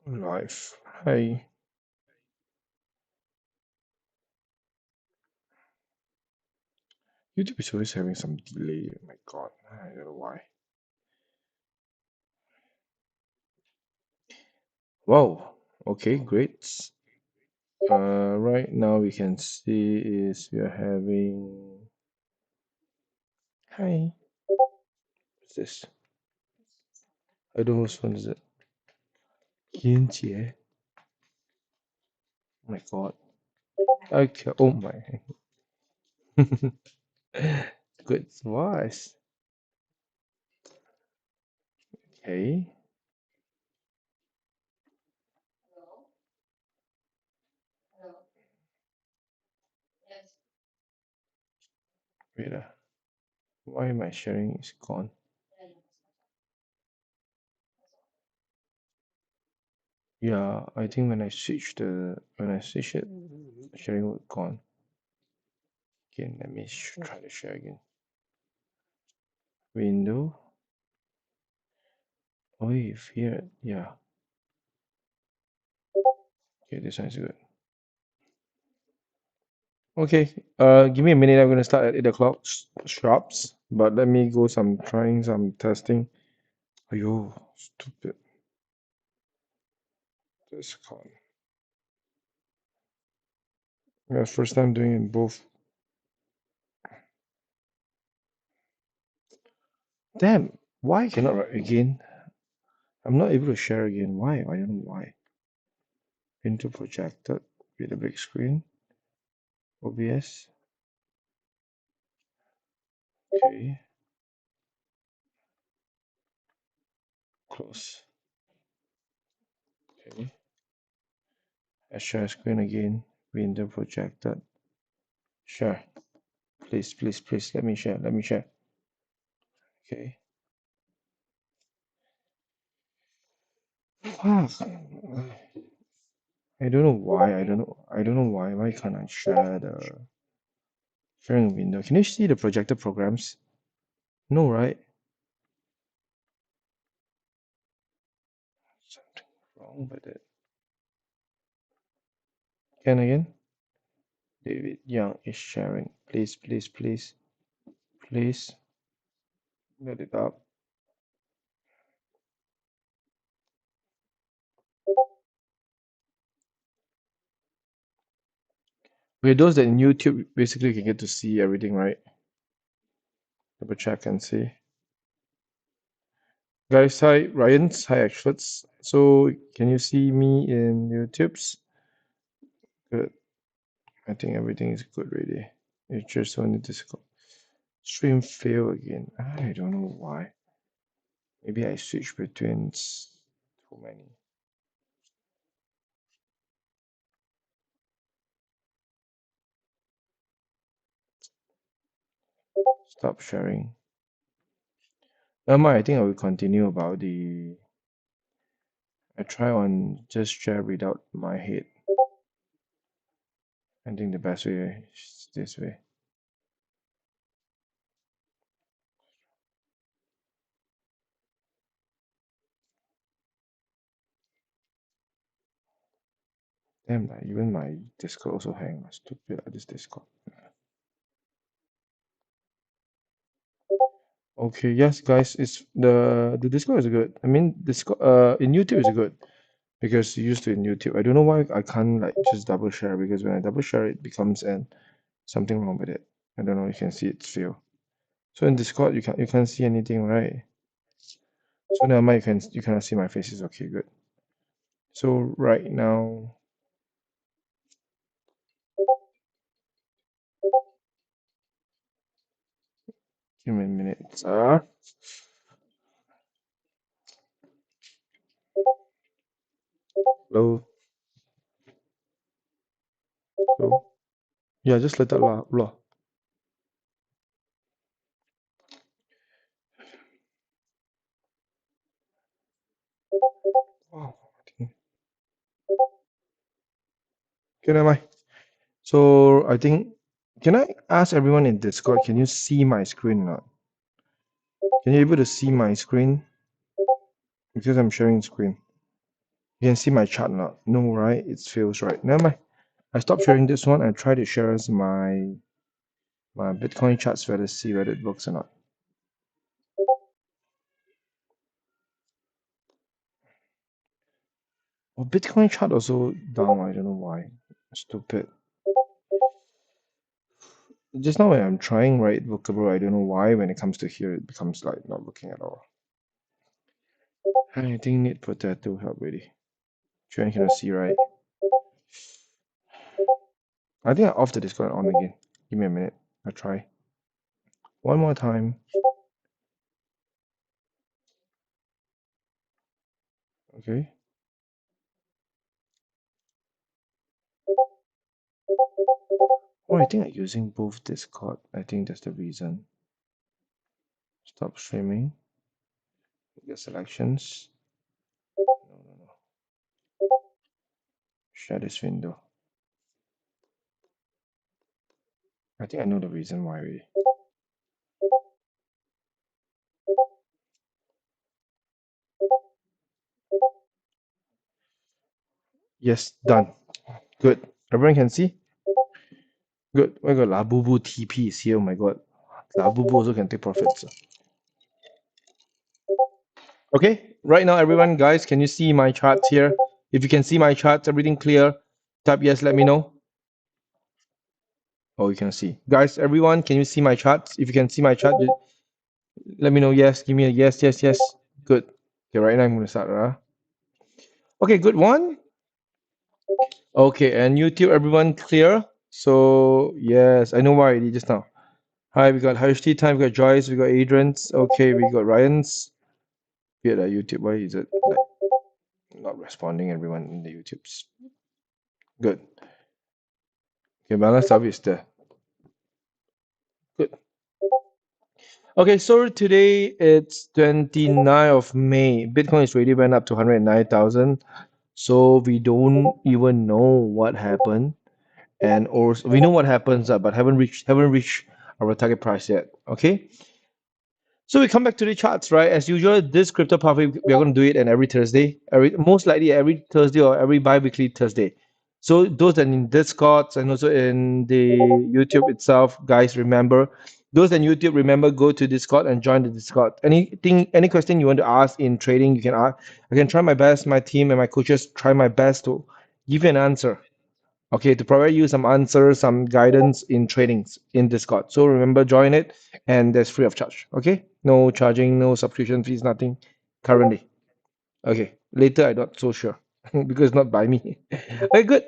Live. Hi. YouTube is always having some delay. Oh my god. I don't know why. Wow. Okay, great. Right now we can see is we are having. Hi. What's this? I don't know whose phone is it. Kianjie. Oh my god. Okay. Oh my. Good voice. Okay. Wait. Why my sharing is gone? Yeah, I think when I switch it, sharing was gone. Again, let me try to share again. Window. Oh, if here, yeah. Okay, this one is good. Okay, give me a minute. I'm gonna start at 8 o'clock sharps. But let me go some trying some testing. Ayo, stupid. This con. Yeah, first time doing it both. Damn, why cannot write again? I'm not able to share again. Why? I don't know why. Into projected with a big screen. OBS. Okay, close. Okay, I share screen again. Window projected. Share. Please, please, please. Let me share. Let me share. Okay. Fuck. I don't know why. I don't know. I don't know why. Why can't I share the sharing window? Can you see the projected programs? No, right? Something wrong with it. Can again? David Young is sharing. Please, please, please, please. Let it up. With those that in YouTube, basically you can get to see everything, right? Double check and see. Guys, hi, Ryan's, hi, Experts. So, can you see me in YouTube's? Good. I think everything is good, really. It's just only Discord. Stream fail again. I don't know why. Maybe I switch between too many. Stop sharing. I think I will continue about the. I try on just share without my head. I think the best way is this way. Damn, like, even my Discord also hang. Stupid at this Discord. Okay, yes, guys, it's the Discord is good. I mean, Discord in YouTube is good because you used to in YouTube. I don't know why I can't like just double share because when I double share it becomes an something wrong with it. I don't know. You can see it's fail. So in Discord you can't see anything, right? So now you cannot see my faces. Okay, good. So right now, give me a minute. Hello, hello. Yeah, just let that lah. Wow. Okay, never mind. So I think, can I ask everyone in Discord, can you see my screen or not? Can you able to see my screen? Because I'm sharing screen. You can see my chart now. No, right? It feels right. Never mind. I stopped sharing this one and try to share us my Bitcoin charts whether see whether it works or not. Oh, Bitcoin chart also down. I don't know why. Stupid. Just now when I'm trying right vocabulary, I don't know why when it comes to here it becomes like not working at all. I think need potato help really. Sure, you cannot see right. I think I off the Discord and on again. Give me a minute. I'll try. One more time. Okay. Oh, I think I'm using both Discord. I think that's the reason. Stop streaming. Get selections. No, no, no. Share this window. I think I know the reason why already. Yes, done. Good. Everyone can see? Good. Oh my god, Labubu TP is here. Oh my god. Labubu also can take profits. Okay, right now, everyone, guys, can you see my charts here? If you can see my charts, everything clear, type yes, let me know. Oh, you can see. Guys, everyone, can you see my charts? If you can see my chart, let me know yes. Give me a yes, yes, yes. Good. Okay, right now I'm going to start. Okay, good one. Okay, and YouTube, everyone clear? So, yes, I know why already just now. Hi, we got HT time, we got Joyce, we got Adrian's. Okay, we got Ryan's. Weird, YouTube, why is it like not responding everyone in the YouTubes? Good. Okay, balance service there. Good. Okay, so today it's 29th of May. Bitcoin is already went up to 109,000. So we don't even know what happened. And also we know what happens, but haven't reached our target price yet. Okay. So we come back to the charts, right? As usual, this crypto pathway we are going to do it and every Thursday, most likely every Thursday or every bi-weekly Thursday. So those that in Discord and also in the YouTube itself, guys, remember those in YouTube, remember go to Discord and join the Discord. Any question you want to ask in trading, you can ask. I can try my best. My team and my coaches try my best to give you an answer. Okay, to provide you some answers, some guidance in tradings in Discord. So remember, join it, and that's free of charge. Okay, no charging, no subscription fees, nothing currently. Okay, later I'm not so sure because not by me. Okay, good.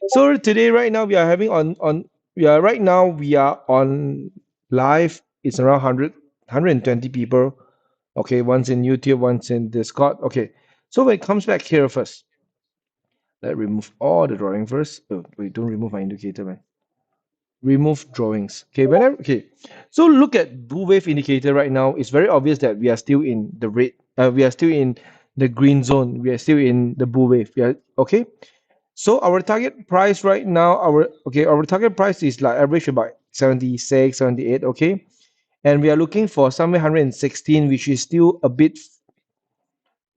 So today, right now, we are having on we are right now we are on live. It's around 120 people. Okay, one's in YouTube, one's in Discord. Okay, so when it comes back here first, let's remove all the drawing first. Oh, wait, don't remove my indicator, man. Remove drawings. Okay, whenever okay. So look at blue wave indicator right now. It's very obvious that we are still in the red. We are still in the green zone. We are still in the blue wave. We are okay. So our target price right now, our target price is like average about 76, 78. Okay, and we are looking for somewhere 116, which is still a bit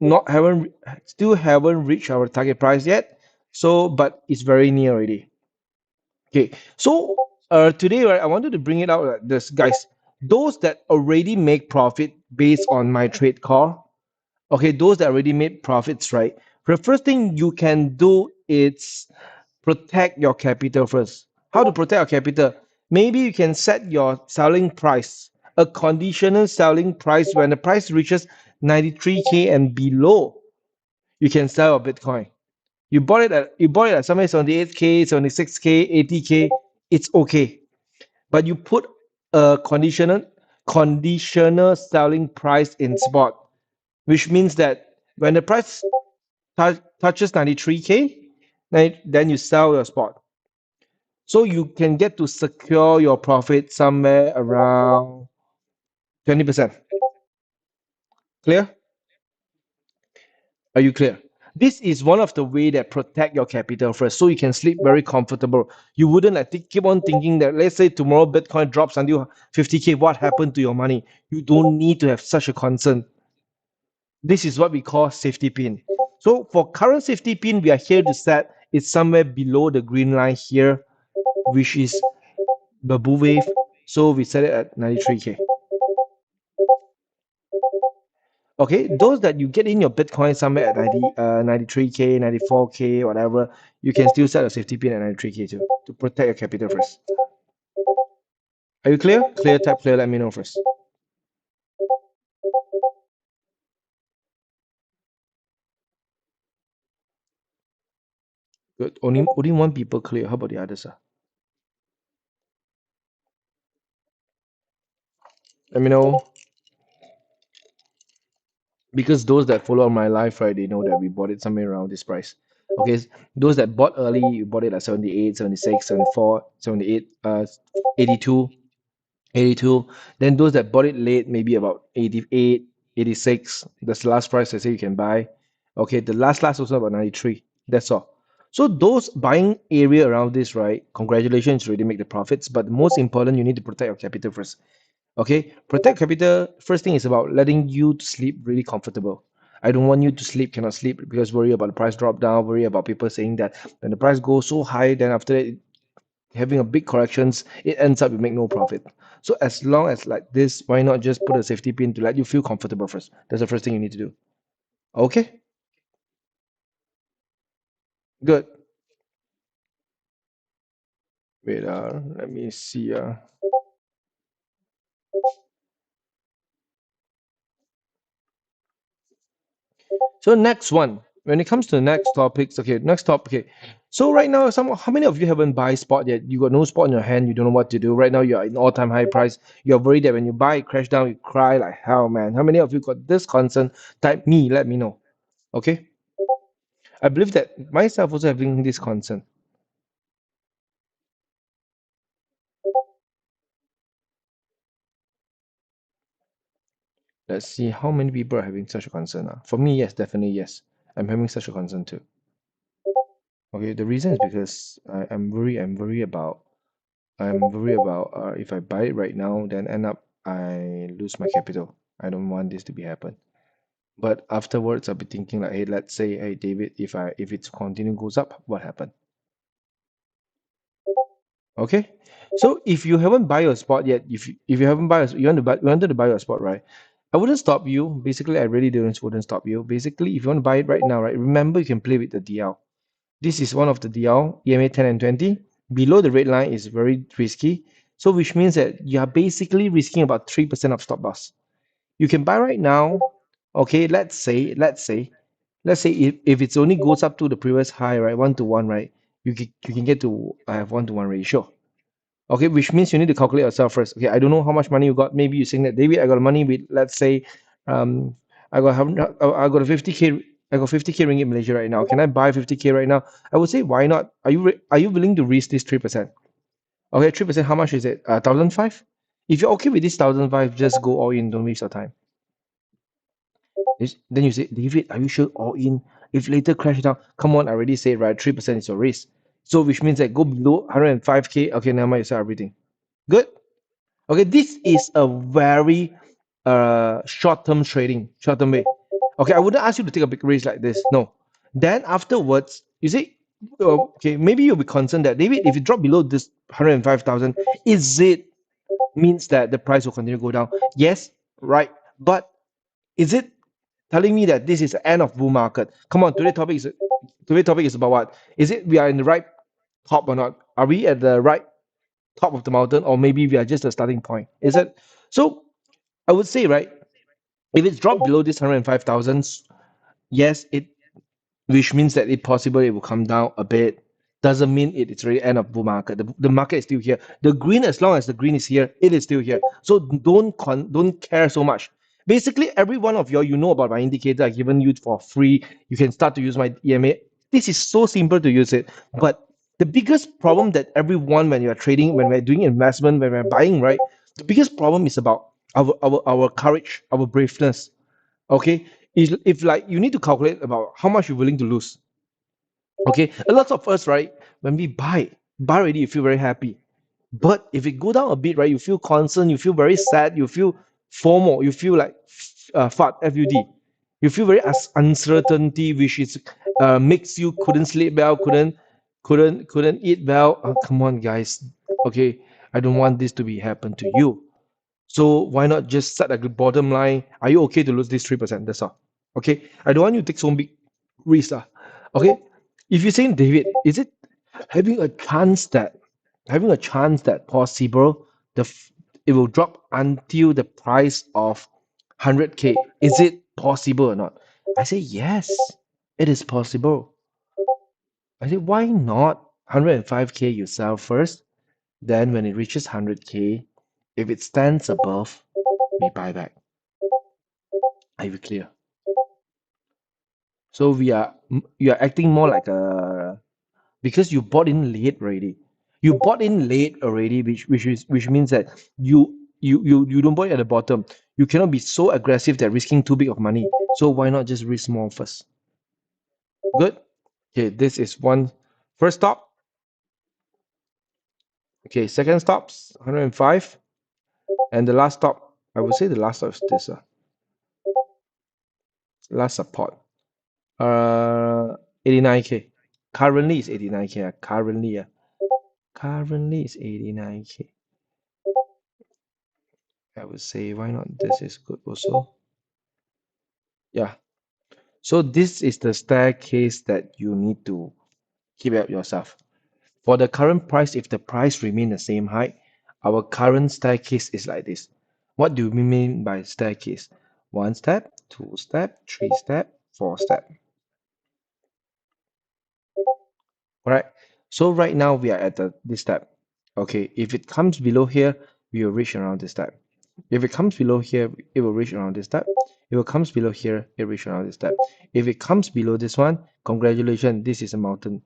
not haven't still haven't reached our target price yet. So, but it's very near already. Okay, so today, right, I wanted to bring it out like this, guys. Those that already make profit based on my trade call, okay, those that already made profits, right? The first thing you can do is protect your capital first. How to protect your capital? Maybe you can set your selling price, a conditional selling price when the price reaches 93K and below, you can sell your Bitcoin. You bought it at somewhere 78K, 76K, 80K, it's okay. But you put a conditional selling price in spot, which means that when the price touches 93K, then you sell your spot. So you can get to secure your profit somewhere around 20%. Clear? Are you clear? This is one of the way that protect your capital first, so you can sleep very comfortable. You wouldn't like keep on thinking that let's say tomorrow Bitcoin drops until 50K, what happened to your money? You don't need to have such a concern. This is what we call safety pin. So for current safety pin, we are here to set it's somewhere below the green line here, which is the bull wave. So we set it at 93K. Okay, those that you get in your Bitcoin somewhere at 93K, 94K, whatever, you can still set a safety pin at 93K too to protect your capital first. Are you clear? Clear, type clear, let me know first. Good. Only one people clear. How about the others? Let me know. Because those that follow my life, right, they know that we bought it somewhere around this price. Okay, those that bought early, you bought it at 78, 76, 74, 78, 82, 82. Then those that bought it late, maybe about 88, 86. That's the last price I say you can buy. Okay, the last also about 93. That's all. So those buying area around this, right? Congratulations, you already make the profits. But most important, you need to protect your capital first. Okay, protect capital. First thing is about letting you to sleep really comfortable. I don't want you to sleep, cannot sleep because worry about the price drop down, worry about people saying that when the price goes so high, then after that having a big corrections, it ends up you make no profit. So as long as like this, why not just put a safety pin to let you feel comfortable first? That's the first thing you need to do. Okay, good. Wait, let me see. So next one, when it comes to the next topics, okay, next topic. Okay. So right now, how many of you haven't buy spot yet? You got no spot in your hand, you don't know what to do. Right now, you're in all-time high price. You're worried that when you buy it crash down, you cry like hell, man. How many of you got this concern? Type me, let me know. Okay. I believe that myself also having this concern. Let's see how many people are having such a concern. For me, yes, definitely yes. I'm having such a concern too. Okay, the reason is because I'm worried about if I buy it right now, then end up I lose my capital. I don't want this to be happen. But afterwards, I'll be thinking like, hey, let's say, hey, David, if it's continue goes up, what happened? Okay, so if you haven't buy your spot yet, if you haven't buy, you wanted to buy your spot, right? I wouldn't stop you. Basically, I really wouldn't stop you. Basically, if you want to buy it right now, right? Remember, you can play with the DL. This is one of the DL, EMA 10 and 20. Below the red line is very risky. So which means that you are basically risking about 3% of stop loss. You can buy right now. Okay, let's say if it's only goes up to the previous high, right? 1 to 1, right? You can get to have 1 to 1 ratio. Okay, which means you need to calculate yourself first. Okay, I don't know how much money you got. Maybe you're saying that, David, I got money with, let's say, um, I got a 50K, I got 50K ringgit in Malaysia right now. Can I buy 50K right now? I would say, why not? Are you willing to risk this 3%? Okay, 3%, how much is it? 1,005? If you're okay with this 1,005, just go all in. Don't waste your time. Then you say, David, are you sure all in? If later crash down, come on, I already said, right? 3% is your risk. So which means that go below 105K. Okay, never mind, you sell everything. Good. Okay, this is a very short-term trading, short-term way. Okay, I wouldn't ask you to take a big risk like this. No. Then afterwards, you see, okay, maybe you'll be concerned that, David, if you drop below this 105,000, is it means that the price will continue to go down? Yes, right. But is it telling me that this is the end of bull market? Come on, today's topic is about what? Is it we are in the right top or not? Are we at the right top of the mountain, or maybe we are just a starting point? Is it? So I would say, right, if it's dropped below this 105,000, yes, it which means that it possible it will come down a bit. Doesn't mean it's really end of bull market. The market is still here. The green, as long as the green is here, it is still here. So don't care so much. Basically, every one of you know about my indicator I given you for free. You can start to use my EMA. This is so simple to use it. But the biggest problem that everyone, when you are trading, when we're doing investment, when we're buying, right? The biggest problem is about our courage, our braveness. Okay, if like you need to calculate about how much you're willing to lose. Okay, a lot of us, right, when we buy already, you feel very happy. But if it go down a bit, right, you feel concerned, you feel very sad, you feel FOMO, you feel like FUD, FUD. You feel very uncertainty, which is makes you couldn't sleep well, couldn't eat well. Come on, guys. Okay, I don't want this to be happen to you. So why not just set a good bottom line? Are you okay to lose this 3%? That's all. Okay. I don't want you to take so big risk. Okay. If you're saying, David, is it having a chance that possible it will drop until the price of 100K? Is it possible or not? I say yes, it is possible. I say why not 105K you sell first, then when it reaches 100K, if it stands above, we buy back. Are you clear? So you are acting more like a because you bought in late already. You bought in late already, which means that you don't buy at the bottom. You cannot be so aggressive that risking too big of money. So why not just risk small first? Good. Okay, this is one first stop. Okay, second stops 105, and the last stop. I would say the last stop is this. Last support. 89K. Currently is 89K. Currently is 89K. I would say why not? This is good also. Yeah. So this is the staircase that you need to keep up yourself. For the current price, if the price remain the same height, our current staircase is like this. What do we mean by staircase? One step, two step, three step, four step. Alright. So right now we are at this step. Okay, if it comes below here, we will reach around this step. If it comes below here, it will reach around this step. If it comes below here, it reach around this step. If it comes below this one, congratulations, this is a mountain.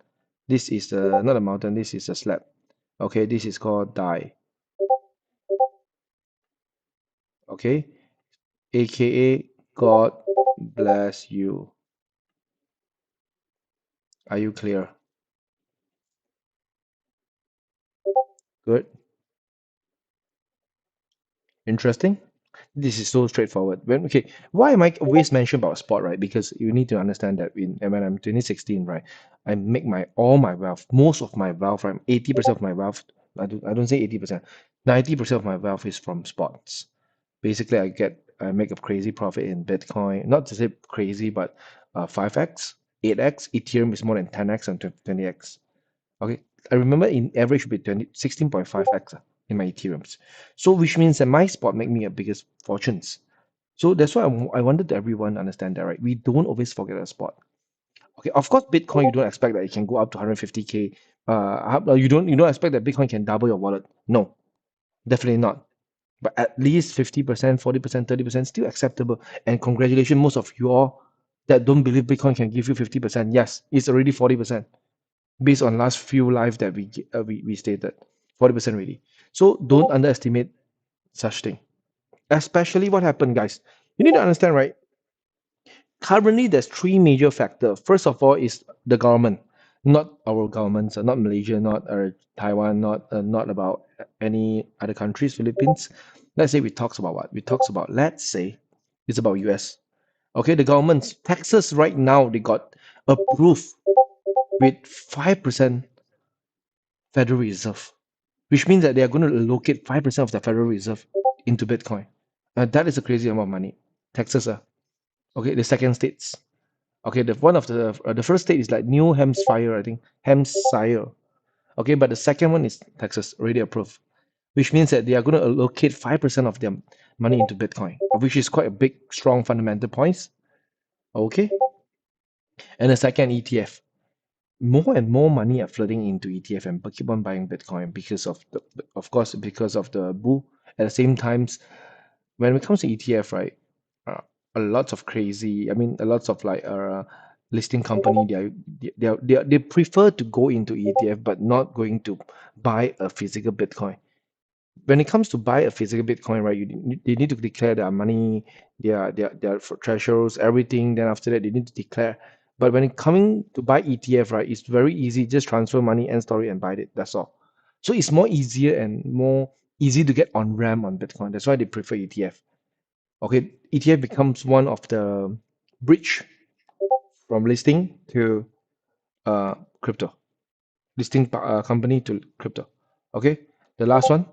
This is not a mountain, this is a slab. Okay, this is called die. Okay, aka God bless you. Are you clear? Good. Interesting. This is so straightforward. Why am I always mention about sport, right? Because you need to understand that when I'm 2016, right, I make my all my wealth, most of my wealth, right, 80% of my wealth. I don't say 80%, 90% of my wealth is from sports. Basically, I make a crazy profit in Bitcoin. Not to say crazy, but 5x, 8x. Ethereum is more than 10x and 20x. Okay, I remember in average would be 16.5x in my Ethereums. So which means that my spot make me a biggest fortunes. So that's why I wanted everyone to understand that, right? We don't always forget a spot. Okay, of course, Bitcoin, you don't expect that it can go up to 150K. You don't expect that Bitcoin can double your wallet. No, definitely not. But at least 50%, 40%, 30% still acceptable. And congratulations, most of you all that don't believe Bitcoin can give you 50%. Yes, it's already 40% based on last few live that we stated 40% really. So don't underestimate such thing. Especially what happened, guys. You need to understand, right? Currently, there's three major factors. First of all, is the government, not our governments, not Malaysia, not Taiwan, not about any other countries, Philippines. Let's say we talks about what? We talks about, let's say it's about US. Okay, the government's taxes right now they got approved with 5% Federal Reserve, which means that they are going to allocate 5% of the Federal Reserve into Bitcoin. That is a crazy amount of money. Texas, okay, the second states. Okay, the first state is like New Hampshire, I think. Hampshire. Okay, but the second one is Texas, already approved. Which means that they are going to allocate 5% of their money into Bitcoin, which is quite a big, strong fundamental points. Okay. And the second ETF. More and more money are flooding into ETF and keep on buying Bitcoin because of course, because of the bull. At the same times, when it comes to ETF, right, uh, a lot of crazy. I mean, a lot of like listing company. They prefer to go into ETF, but not going to buy a physical Bitcoin. When it comes to buy a physical Bitcoin, right, they need to declare their money, their treasures, everything. Then after that, they need to declare. But when it coming to buy ETF, right, it's very easy. Just transfer money and store it and buy it. That's all. So it's more easier and more easy to get on RAM on Bitcoin. That's why they prefer ETF. Okay, ETF becomes one of the bridge from listing to crypto, listing company to crypto. Okay, the last one,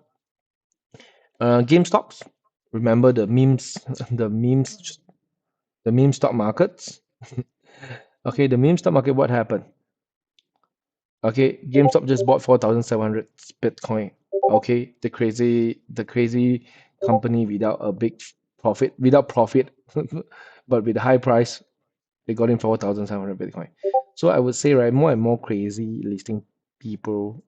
GameStops. Remember the memes, the memes, the meme stock markets. Okay, the meme stock market. What happened? Okay, GameStop just bought 4,700 Bitcoin. Okay, the crazy company without a big profit, without profit, but with a high price, they got in 4,700 Bitcoin. So I would say, right, more and more crazy people,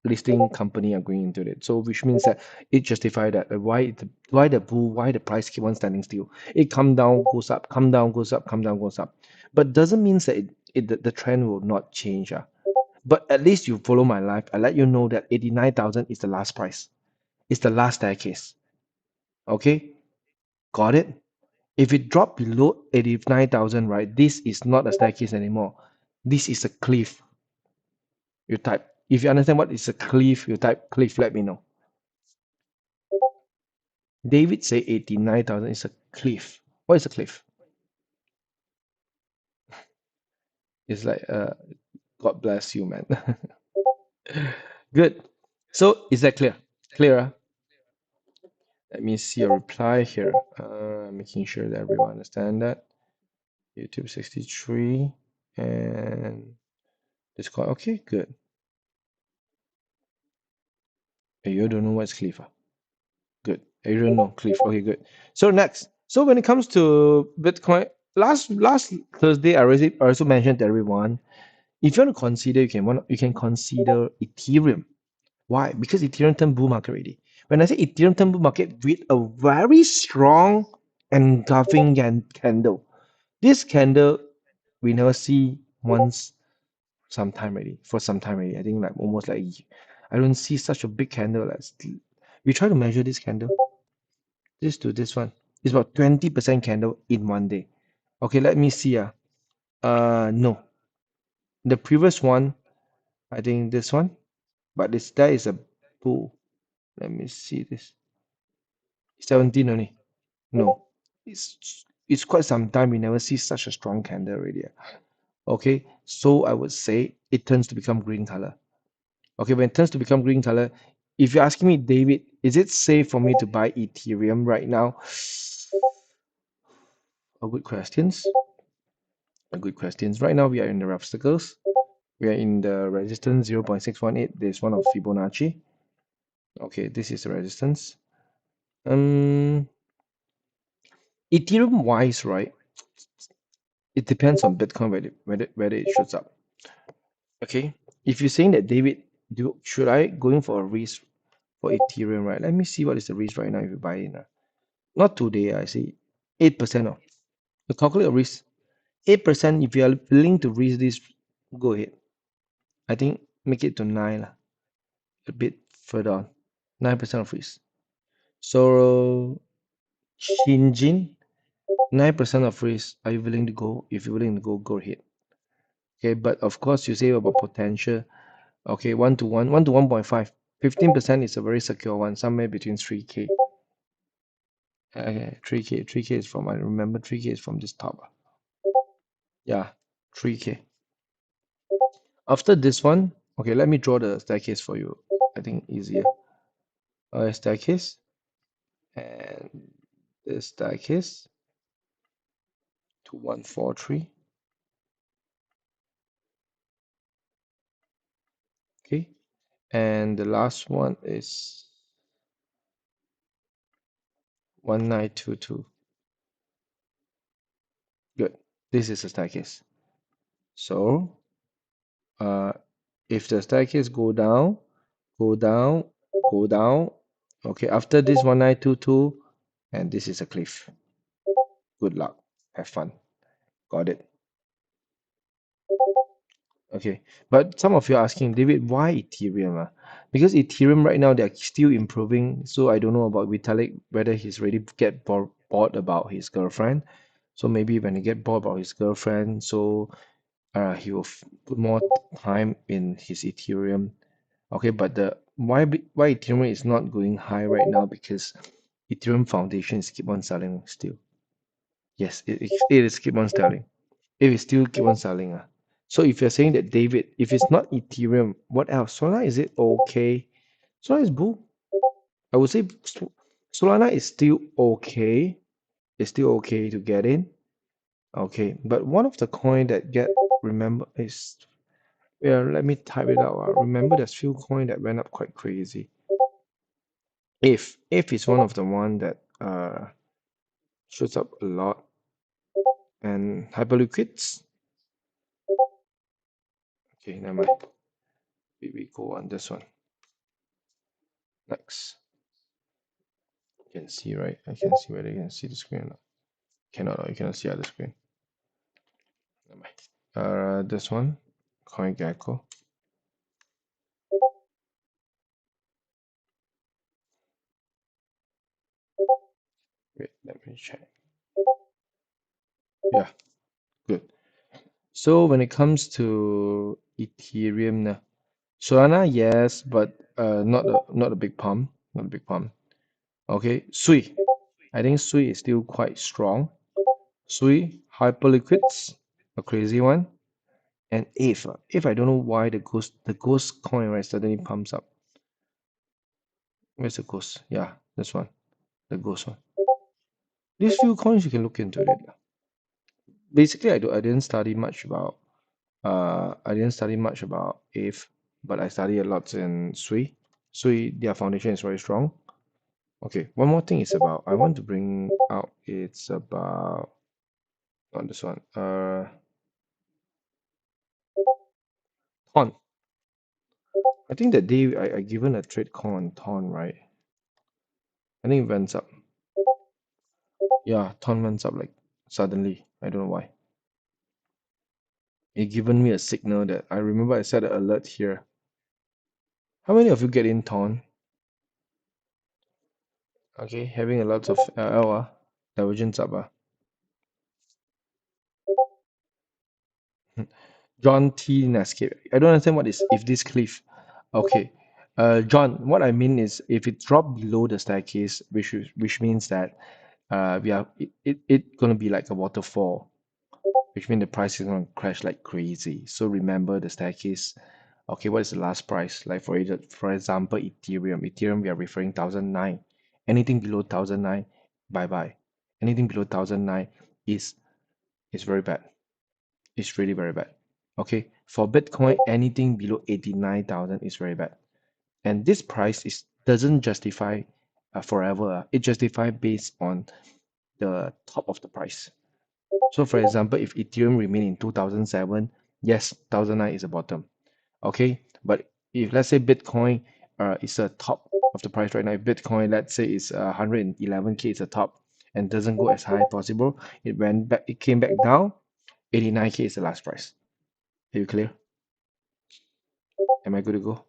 listing company are going into it. So which means that it justify that why the price keep on standing still. It come down, goes up, come down, goes up, come down, goes up. But doesn't mean that the trend will not change. But at least you follow my life. I let you know that 89,000 is the last price. It's the last staircase. Okay? Got it? If it drop below 89,000, right, this is not a staircase anymore. This is a cliff. You type. If you understand what is a cliff, you type cliff, let me know. David say 89,000 is a cliff. What is a cliff? It's like, God bless you, man. Good. So, is that clear? Clear? Let me see a reply here. Making sure that everyone understand that. YouTube 63 and Discord. Okay, good. You don't know what's Cliff. Good. You don't know Cliff. Okay, good. So next. So when it comes to Bitcoin, last Thursday I also mentioned to everyone, if you want to consider, you can consider Ethereum. Why? Because Ethereum turned bull market already. When I say Ethereum turned bull market with a very strong engulfing candle. This candle we never see once some time already, for some time already. I think like almost like I don't see such a big candle as we try to measure this candle. This to this one. It's about 20% candle in one day. Okay, let me see. No. The previous one, I think this one, but this there is a bull. Let me see this. 17 only. No. It's quite some time we never see such a strong candle already. Okay, so I would say it turns to become green color. Okay, when it turns to become green color, if you're asking me, David, is it safe for me to buy Ethereum right now? A good questions. A good questions. Right now, we are in the rough circles. We are in the resistance 0.618. There's one of Fibonacci. Okay, this is the resistance. Um, Ethereum wise, right? It depends on Bitcoin whether it shoots up. Okay, if you're saying that, David, should I going for a risk for Ethereum, right? Let me see what is the risk right now if you buy in. Not today, I see 8% off. To calculate a risk, 8%, if you are willing to risk this, go ahead. I think make it to 9 lah, a bit further on. 9% of risk. So Shinjin, 9% of risk. Are you willing to go? If you're willing to go, go ahead. Okay, but of course you say about potential. Okay, 1 to 1, 1 to 1.5. 15% is a very secure one, somewhere between 3K. Okay, 3K is from, I remember 3K is from this top. Yeah, 3K. After this one, okay, let me draw the staircase for you. I think easier. Staircase and this staircase to 143. Okay, and the last one is 1922. Good. This is a staircase. So, uh, if the staircase go down, go down, go down. Okay, after this 1922, and this is a cliff. Good luck. Have fun. Got it. Okay, but some of you are asking, David, why Ethereum? Because Ethereum right now they're still improving. So I don't know about Vitalik whether he's ready to get bored about his girlfriend. So maybe when he get bored about his girlfriend, so he will put more time in his Ethereum. Okay, but the why Ethereum is not going high right now because Ethereum foundations keep on selling still. Yes, it is keep on selling. It is still keep on selling. So if you're saying that David, if it's not Ethereum, what else? Solana, is it okay? Solana is bull. I would say Solana is still okay. It's still okay to get in. Okay, but one of the coin that get remember is, yeah. Let me type it out. Remember, there's few coin that went up quite crazy. If is one of the one that shoots up a lot, and Hyperliquids. Okay, never mind. We go on this one next. You can see, right? I can see whether you can see the screen or not. Cannot, or you cannot see other screen. Never mind. This one, CoinGecko. Wait, let me check. Yeah, good. So when it comes to Ethereum now, Solana, yes, but not a big pump, not a big pump. Okay, Sui. I think Sui is still quite strong. Sui, Hyperliquids, a crazy one. And if I don't know why the ghost coin, right, suddenly pumps up. Where's the ghost? Yeah, this one, the ghost one. These few coins you can look into it. Basically, I didn't study much about if, but I study a lot in Sui. Sui, their foundation is very strong. Okay, one more thing is about I want to bring out. It's about not this one. Ton. I think that day I given a trade call on Ton, right? I think it went up. Yeah, Ton went up like suddenly. I don't know why. It given me a signal that I remember I set an alert here. How many of you get in Ton? Okay, having a lot of LL divergence up John T. Nescape. I don't understand what is if this cliff. Okay. John, what I mean is if it drop below the staircase, which means that we are it gonna be like a waterfall, which means the price is gonna crash like crazy. So remember the staircase. Okay, what is the last price? Like for example, Ethereum. Ethereum we are referring 1009. Anything below 1009, bye bye. Anything below 1009 is very bad. It's really very bad. Okay, for Bitcoin, anything below 89,000 is very bad. And this price is doesn't justify forever. It justify based on the top of the price. So for example, if Ethereum remain in 2007, yes, 1009 is the bottom. Okay, but if let's say Bitcoin is the top of the price right now, if Bitcoin let's say is 111K is the top and doesn't go as high possible, it went back, it came back down, 89K is the last price. Are you clear? Am I good to go?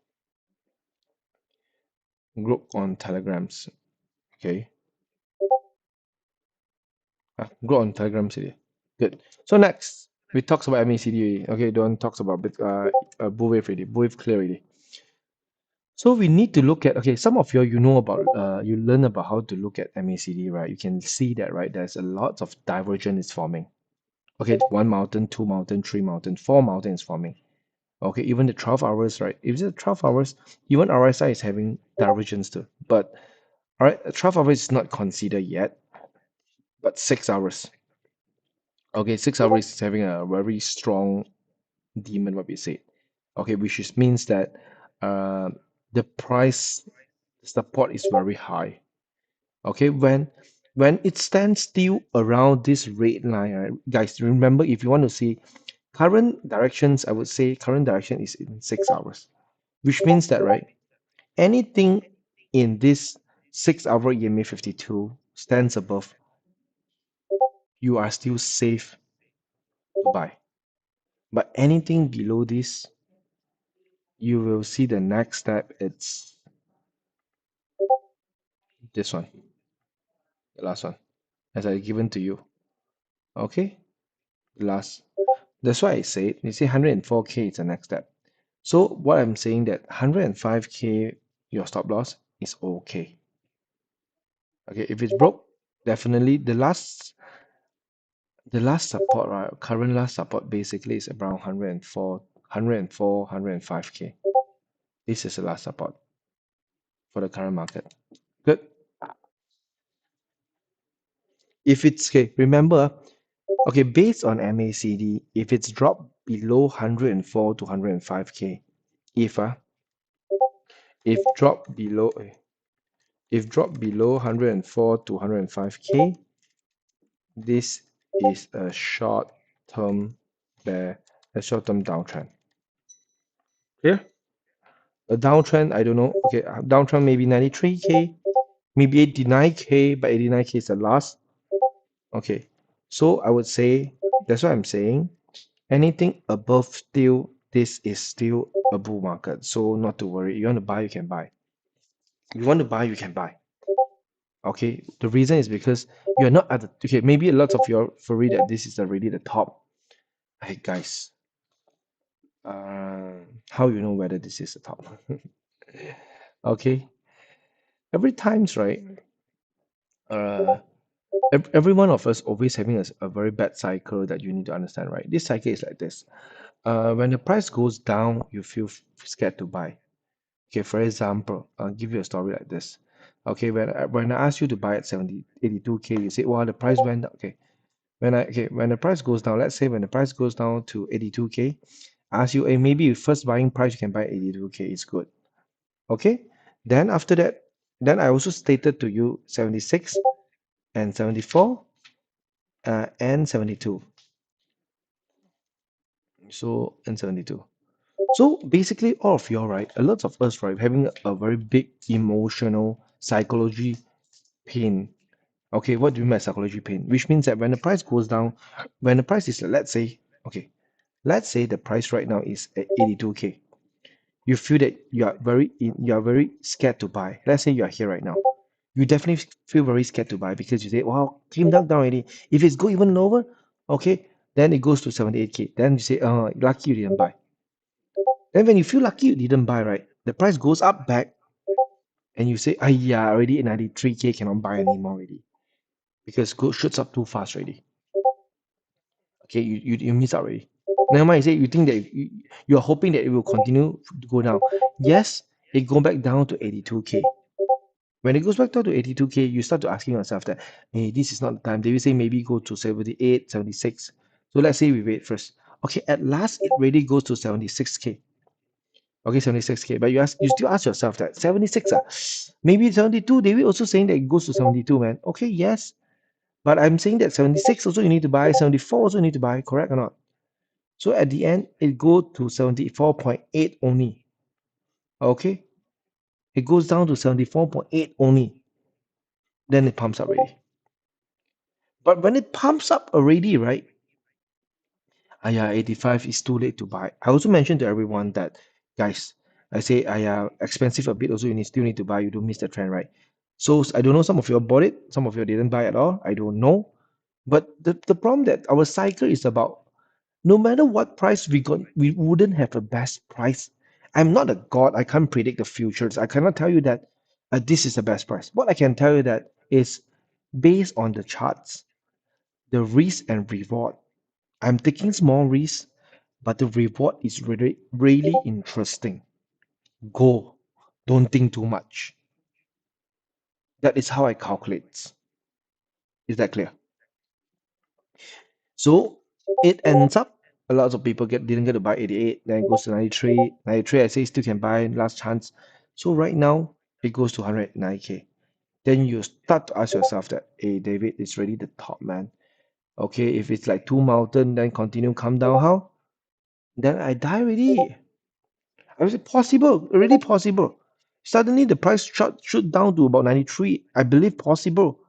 Group on Telegrams. Okay. Group on Telegrams today. Good. So next, we talks about MACD. Okay, don't talks about bull wave already. Bull wave clear already. So we need to look at, okay, some of you know about you learn about how to look at MACD, right? You can see that, right? There's a lot of divergence is forming. Okay, one mountain, two mountain, three mountain, four mountains forming. Okay, even the 12 hours, right? If it's 12 hours, even RSI is having divergence too. But all right, 12 hours is not considered yet, but 6 hours. Okay, 6 hours is having a very strong demon, what we say. Okay, which is, means that uh, the price support is very high. Okay, when it stands still around this red line, right, guys, remember if you want to see current directions, I would say current direction is in 6 hours, which means that, right, anything in this 6 hour EMA 52 stands above, you are still safe to buy. But anything below this, you will see the next step. It's this one, the last one, as I given to you. Okay, the last. That's why I said, you see 104K is the next step. So what I'm saying that 105K, your stop loss is okay. Okay, if it's broke, definitely the last The last support, right? Current last support basically is around 104, 104, 105K. This is the last support for the current market. Good. If it's okay, remember, okay, based on MACD, if it's dropped below 104 to 105K, if drop below if drop below 104 to 105K, this is a short-term bear, a short-term downtrend. Clear? A downtrend, I don't know. Okay, downtrend maybe 93K, maybe 89K, but 89K is the last. Okay, so I would say that's what I'm saying. Anything above still, this is still a bull market. So not to worry. You want to buy, you can buy. You want to buy, you can buy. Okay, the reason is because you're not at the okay. Maybe a lot of you are worried that this is already the top. Hey guys, how you know whether this is the top? Okay, every times right. Uh, every one of us always having a very bad cycle that you need to understand, right? This cycle is like this. When the price goes down, you feel scared to buy. Okay, for example, I'll give you a story like this. Okay, when I asked you to buy at 82K, you say, "Well, the price went down." Okay, when the price goes down, let's say when the price goes down to 82K, I ask you, "Hey, maybe your first buying price you can buy 82K is good." Okay, then after that, then I also stated to you 76 and 74 and 72. So and 72. So basically, all of you, all right, a lot of us, right, having a very big emotional psychology pain. Okay, what do you mean by psychology pain? Which means that when the price goes down, when the price is, let's say, okay, let's say the price right now is at 82K. You feel that you are very scared to buy. Let's say you are here right now. You definitely feel very scared to buy because you say, wow, came down already. If it's go even lower, okay, then it goes to 78K. Then you say, lucky you didn't buy. Then when you feel lucky you didn't buy, right? The price goes up back and you say, yeah, already 93K cannot buy anymore already. Because gold shoots up too fast already. Okay, you miss out already. Never mind, you say you think that you're hoping that it will continue to go down. Yes, it go back down to 82K. When it goes back down to 82K, you start to asking yourself that, hey, this is not the time. They will say maybe go to 78, 76. So let's say we wait first. Okay, at last it really goes to 76K. Okay, 76K. But you still ask yourself that 76, maybe 72. They will also saying that it goes to 72, man. Okay, yes. But I'm saying that 76 also you need to buy, 74 also you need to buy, correct or not? So at the end, it go to 74.8 only. Okay? It goes down to 74.8 only. Then it pumps up already. But when it pumps up already, right? Yeah, 85 is too late to buy. I also mentioned to everyone that, guys, I say, expensive a bit also, you still need to buy. You don't miss the trend, right? So I don't know, some of you bought it, some of you didn't buy at all. I don't know. But the problem that our cycle is about no matter what price we got, we wouldn't have a best price. I'm not a god. I can't predict the futures. I cannot tell you that this is the best price. What I can tell you that is based on the charts, the risk and reward. I'm taking small risks, but the reward is really, really interesting. Go. Don't think too much. That is how I calculate. Is that clear? So it ends up a lot of people didn't get to buy 88, then it goes to 93. 93 I say still can buy last chance. So right now it goes to 109K. Then you start to ask yourself that, hey David, it's really the top man. Okay, if it's like two mountain, then continue come down how? Then I die already. I was possible, already possible. Suddenly the price shoot down to about 93. I believe possible.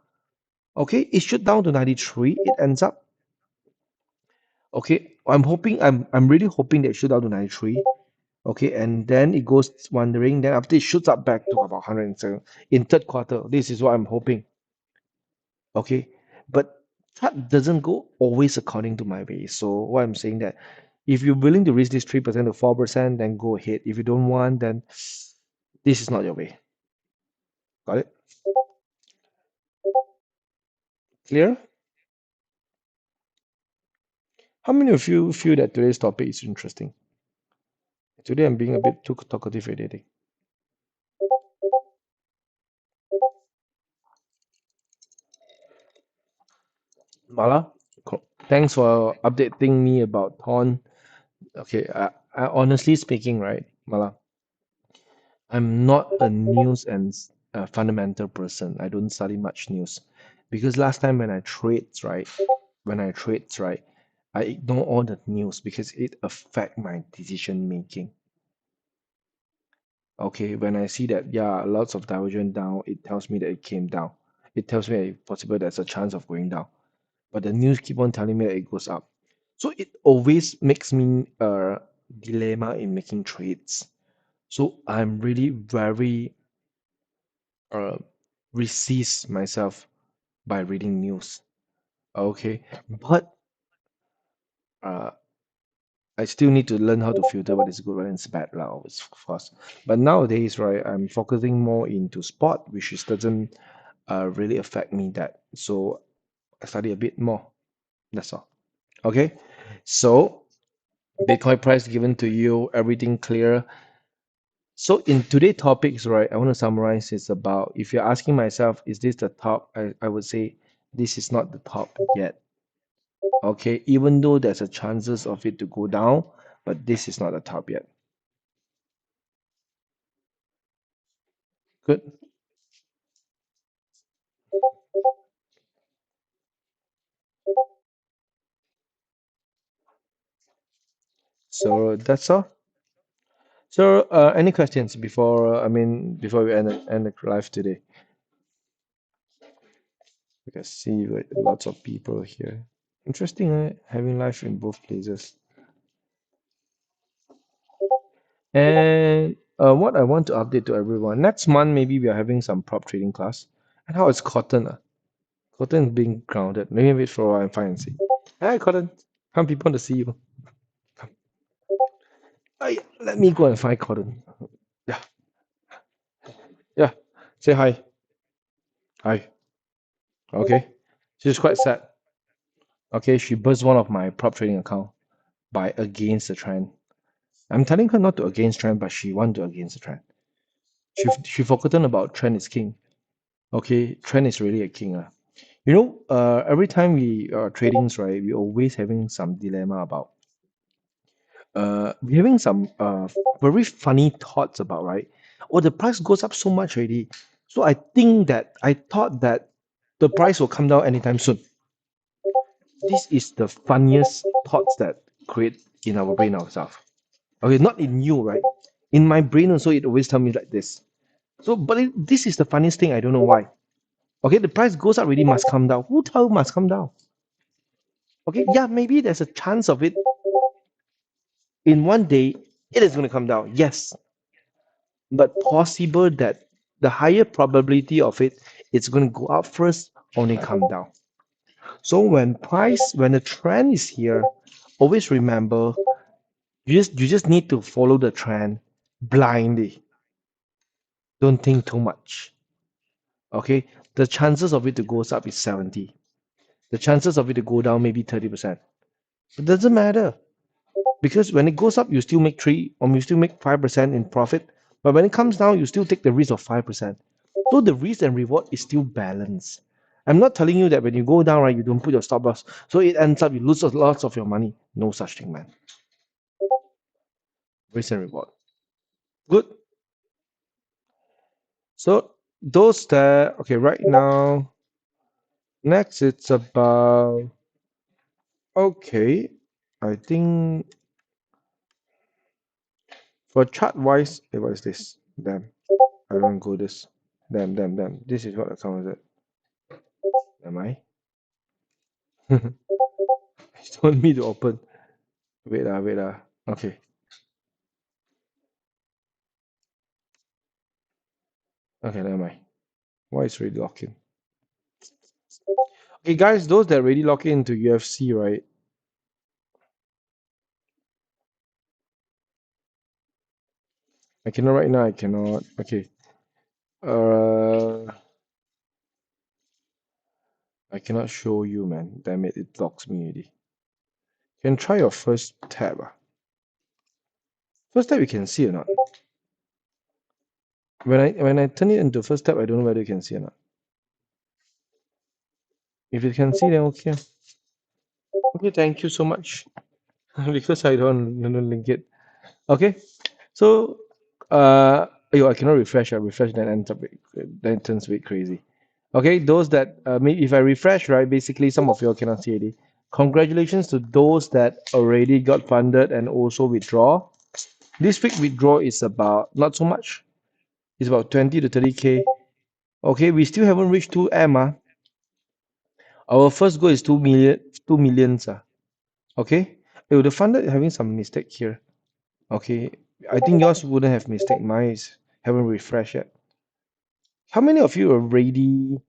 Okay, it shoot down to 93. It ends up. Okay, I'm really hoping that it shoot down to 93. Okay, and then it goes wandering. Then after it shoots up back to about 107 in third quarter. This is what I'm hoping. Okay, but that doesn't go always according to my way. So what I'm saying that if you're willing to risk this 3% to 4%, then go ahead. If you don't want, then this is not your way. Got it? Clear? How many of you feel that today's topic is interesting? Today I'm being a bit too talkative already. Mala, thanks for updating me about Thorn. Okay, I honestly speaking, right, Mala, I'm not a news and fundamental person. I don't study much news because last time when I trades, right, I ignore all the news because it affect my decision making. Okay, when I see that, yeah, lots of diversion down, it tells me that it came down. It tells me that possible there's a chance of going down. But the news keep on telling me that it goes up. So it always makes me dilemma in making trades. So I'm really very uh resist myself by reading news. Okay. But uh I still need to learn how to filter what is good, what is bad, lah, of course. But nowadays, right, I'm focusing more into sport, which is doesn't really affect me that. So I study a bit more. That's all. Okay. So Bitcoin price given to you, everything clear. So in today's topics, right, I want to summarize is about if you're asking myself, is this the top? I would say this is not the top yet. Okay, even though there's a chances of it to go down, but this is not the top yet. Good. So that's all. So any questions before before we end the live today? We can see like, lots of people here. Interesting, right? Having live in both places. And what I want to update to everyone, next month maybe we are having some prop trading class. And how is Cotton? Cotton is being grounded. Maybe wait for a while and find and see. Hi, Cotton. Come people want to see you. Come. Let me go and find Cotton. Yeah, yeah. Say hi. Hi. Okay. She's quite sad. Okay, she burst one of my prop trading account by against the trend. I'm telling her not to against trend, but she want to against the trend. She forgotten about trend is king. Okay, trend is really a king. You know, every time we are tradings, right, we always having some dilemma about we having some very funny thoughts about, right? Oh, the price goes up so much already. So I thought that the price will come down anytime soon. This is the funniest thoughts that create in our brain ourselves. Okay, not in you, right? In my brain also, it always tell me like this. So, but this is the funniest thing. I don't know why. Okay, the price goes up, really must come down. Who tell must come down? Okay, yeah, maybe there's a chance of it in one day it is going to come down. Yes, but possible that the higher probability of it, it's going to go up first, only come down. So when the trend is here, always remember you just need to follow the trend blindly. Don't think too much. Okay, the chances of it to goes up is 70. The chances of it to go down maybe 30%. It doesn't matter because when it goes up, you still make 3 or you still make 5% in profit. But when it comes down, you still take the risk of 5%. So the risk and reward is still balanced. I'm not telling you that when you go down, right, you don't put your stop loss. So it ends up you lose a lot of your money. No such thing, man. Risk and reward. Good. So those that okay, right now, next it's about okay. I think for chart wise, what is this? Damn, I don't go this. Damn. This is what account is it? Am I? It's want me to open. Wait Okay, okay, never mind. Why is already locked in? Okay, guys, those that already lock into UFC, right? I cannot right now. I cannot. Okay. Uh, I cannot show you, man. Damn it! It locks me already. can try your first tab. First tab you can see or not? When I turn it into first tab, I don't know whether you can see or not. If you can see, then okay. Okay, thank you so much. Because I don't link it. Okay, so I cannot refresh. I refresh then ends up then it turns a bit crazy. Okay, those that maybe if I refresh, right, basically some of you all cannot see it. Congratulations to those that already got funded and also withdraw. This week withdraw is about not so much. It's about 20 to 30K. Okay, we still haven't reached 2M. Our first goal is 2 million, 2 millions. Okay, oh, the funded having some mistake here. Okay, I think yours wouldn't have mistake. Mine is haven't refreshed yet. How many of you are already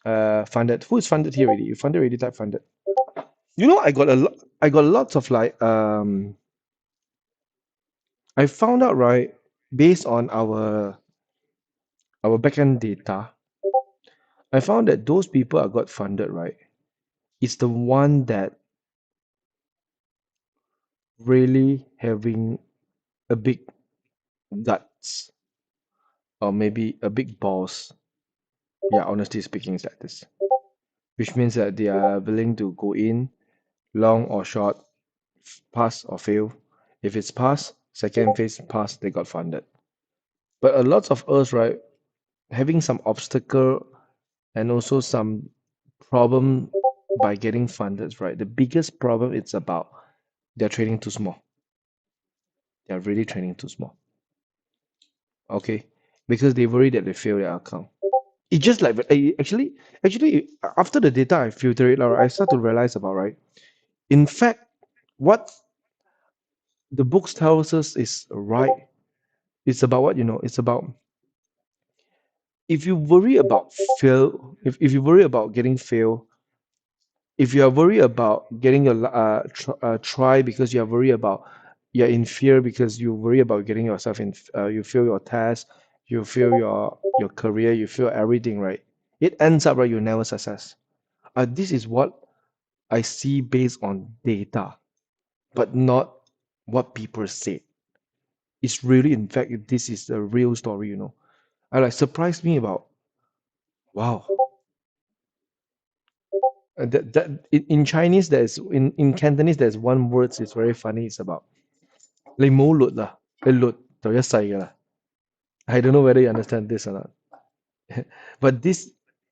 funded? Who is funded here already? You funded already? Type funded. You know, I got a lot. I got lots of like I found out right based on our backend data. I found that those people that got funded right is the one that really having a big guts or maybe a big balls. Yeah, honestly speaking, is like this, which means that they are willing to go in long or short, pass or fail. If it's pass, second phase pass, they got funded. But a lot of us, right, having some obstacle and also some problem by getting funded, right? The biggest problem it's about they're trading too small. They're really trading too small. Okay, because they worry that they fail their account. It just like actually after the data I filter it out, I start to realize about right. In fact, what the books tells us is right. It's about what you know. It's about if you worry about fail, if you worry about getting fail, if you are worried about getting try because you are worried about you're in fear because you worry about getting yourself in, you fail your test, you fail your career, you fail everything, right? It ends up right, you never success. This is what I see based on data, but not what people say. It's really, in fact, this is a real story, you know. I like surprised me about wow. That in Chinese there's in Cantonese there's one word it's very funny. It's about 你冇律啊，你律就一世噶啦。I don't know whether you understand this or not. But this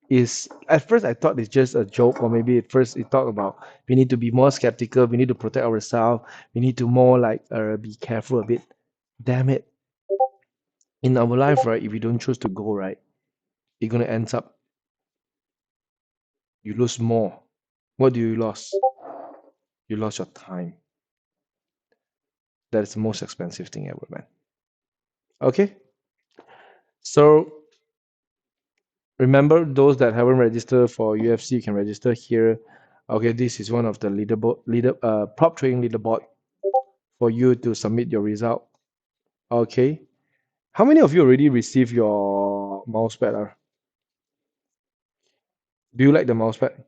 is at first I thought it's just a joke, or maybe at first it talked about we need to be more skeptical, we need to protect ourselves, we need to more like be careful a bit. Damn it. In our life, right, if we don't choose to go right, you're gonna end up you lose more. What do you lose? You lost your time. That is the most expensive thing ever, man. Okay? So remember those that haven't registered for UFC, you can register here. Okay, this is one of the prop trading leaderboard for you to submit your result. Okay. How many of you already received your mouse pad? Do you like the mouse pad?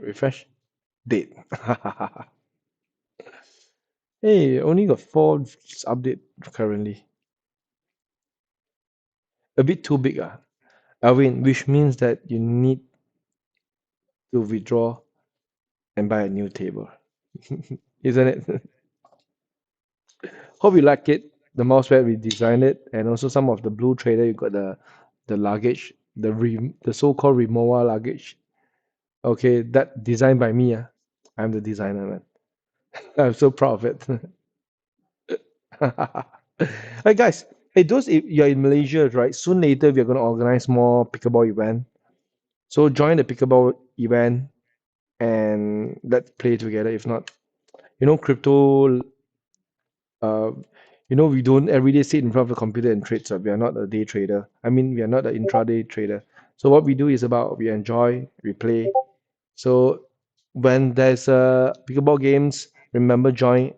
Refresh. Date. Hey, only got 4 update currently. A bit too big, Alvin, which means that you need to withdraw and buy a new table. Isn't it? Hope you like it. The mousepad we designed it, and also some of the blue trader. You got the luggage, the so-called Rimowa luggage. Okay, that designed by me. I'm the designer, man. I'm so proud of it. Hey guys, hey those if you're in Malaysia, right? Soon later we're gonna organize more pickleball event. So join the pickleball event and let's play together. If not, crypto. Uh, we don't every day sit in front of a computer and trade. So we are not a day trader. I mean, we are not an intraday trader. So what we do is about we enjoy, we play. So when there's pickleball games, remember join.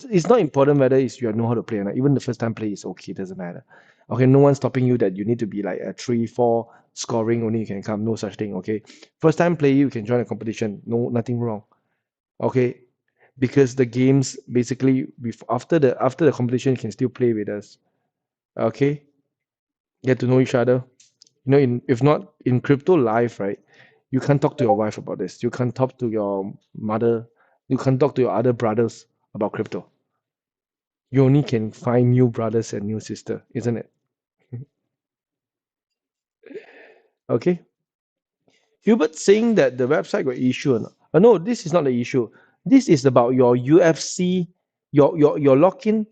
It's not important whether it's you know how to play or not. Even the first time play is okay, doesn't matter. Okay, no one's stopping you that you need to be like a 3, 4 scoring only you can come. No such thing. Okay, first time play you can join a competition. No, nothing wrong. Okay, because the games basically after the competition you can still play with us. Okay, get to know each other. You know, in if not in crypto life, right? You can't talk to your wife about this. You can't talk to your mother. You can't talk to your other brothers about crypto. You only can find new brothers and new sister, isn't it? Okay. Hubert saying that the website got issue or not? No, this is not the issue. This is about your UFC, your login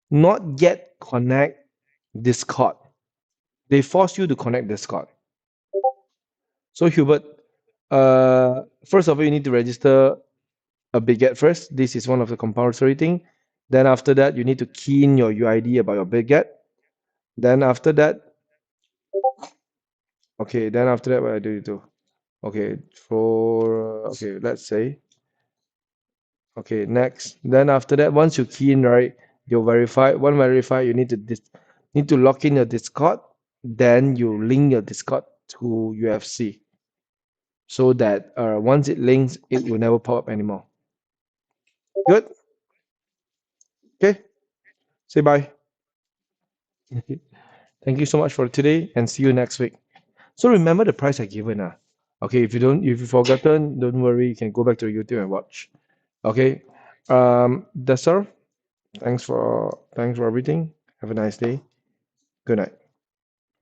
not yet connect Discord. They force you to connect Discord. So Hubert, first of all, you need to register a Biget first. This is one of the compulsory thing. Then after that, you need to key in your UID about your Biget. Then after that, okay. Then after that, what I do you do? Okay, for okay, let's say okay next. Then after that, once you key in right, you verify. One verify, you need to log in your Discord. Then you link your Discord to UFC so that once it links, it will never pop up anymore. Good. Okay. Say bye. Thank you so much for today, and see you next week. So remember the price I given. Okay, if you forgotten, don't worry. You can go back to YouTube and watch. Okay. That's all. Thanks for everything. Have a nice day. Good night.